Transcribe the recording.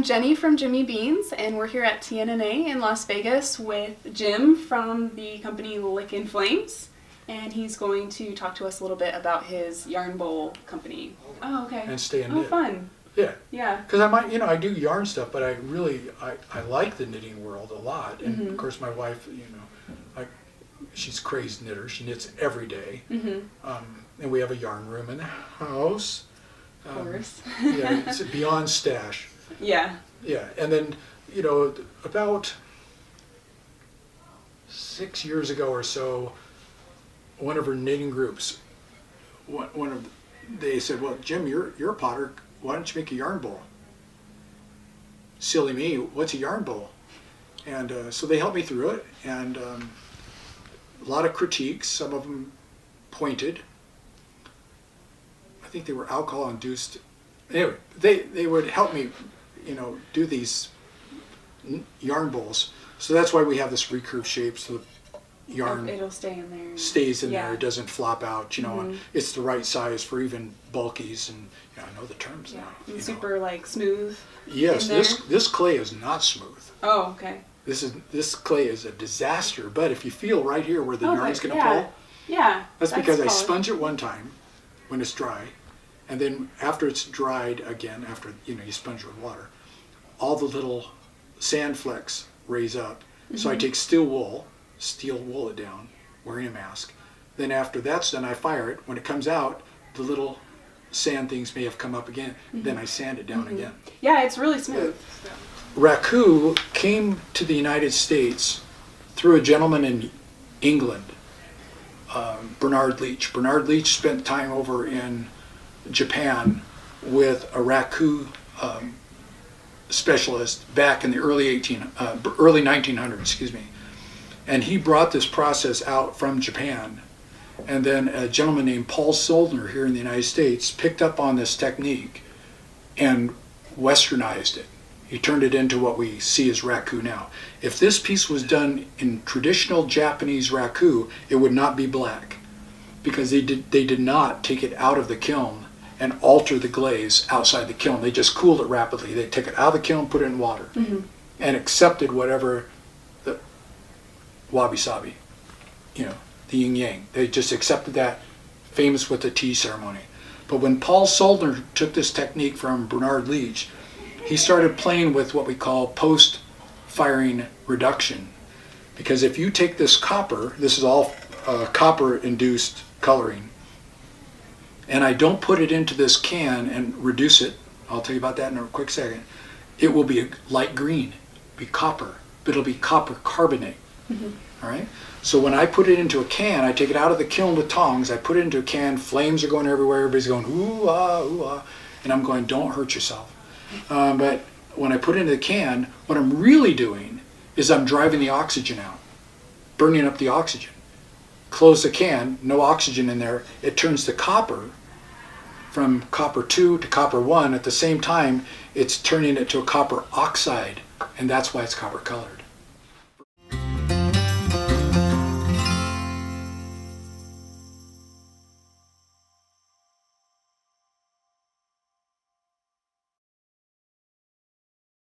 I'm Jenny from Jimmy Beans, and we're here at TNNA in Las Vegas with Jim from the company Lickin Flames, and he's going to talk to us a little bit about his yarn bowl company. Oh, okay. And stay in knit. knit. Fun. Yeah. Yeah. Because I do yarn stuff, but I like the knitting world a lot. And of course, my wife, she's a crazed knitter. She knits every day. And we have a yarn room in the house. Of course. Yeah, it's beyond stash. Yeah. Yeah, and then, about 6 years ago or so, one of her knitting groups, they said, "Well, Jim, you're a potter. Why don't you make a yarn bowl?" Silly me, what's a yarn bowl? And so they helped me through it, and a lot of critiques, some of them pointed. I think they were alcohol induced. Anyway, they would help me, do these yarn bowls. So that's why we have this recurve shape, so the yarn It'll stay in there. stays in there. It doesn't flop out. And it's the right size for even bulkies, and I know the terms now. And super smooth. Yes, this clay is not smooth. Oh, okay. This clay is a disaster. But if you feel right here where the yarn's going to pull, yeah, that's because I sponge it one time when it's dry. And then after it's dried again, after you sponge it with water, all the little sand flecks raise up. So I take steel wool it down, wearing a mask. Then after that's done, I fire it. When it comes out, the little sand things may have come up again. Then I sand it down again. Yeah, it's really smooth. Raku came to the United States through a gentleman in England, Bernard Leach. Bernard Leach spent time over in Japan with a raku specialist back in the early 1900s, and he brought this process out from Japan, and then a gentleman named Paul Soldner here in the United States picked up on this technique and westernized it. He turned it into what we see as raku now. If this piece was done in traditional Japanese raku, it would not be black, because they did not take it out of the kiln and alter the glaze outside the kiln. They just cooled it rapidly. They took it out of the kiln, put it in water, and accepted whatever the wabi-sabi, the yin-yang. They just accepted that, famous with the tea ceremony. But when Paul Soldner took this technique from Bernard Leach, he started playing with what we call post-firing reduction. Because if you take this copper, this is all copper-induced coloring, and I don't put it into this can and reduce it, I'll tell you about that in a quick second, it will be a light green, be copper, but it'll be copper carbonate. All right? So when I put it into a can, I take it out of the kiln with tongs, I put it into a can, flames are going everywhere, everybody's going ooh ah, and I'm going, don't hurt yourself. But when I put it into the can, what I'm really doing is I'm driving the oxygen out, burning up the oxygen. Close the can, no oxygen in there, it turns the copper from copper 2 to copper 1. At the same time, it's turning it to a copper oxide, and that's why it's copper colored.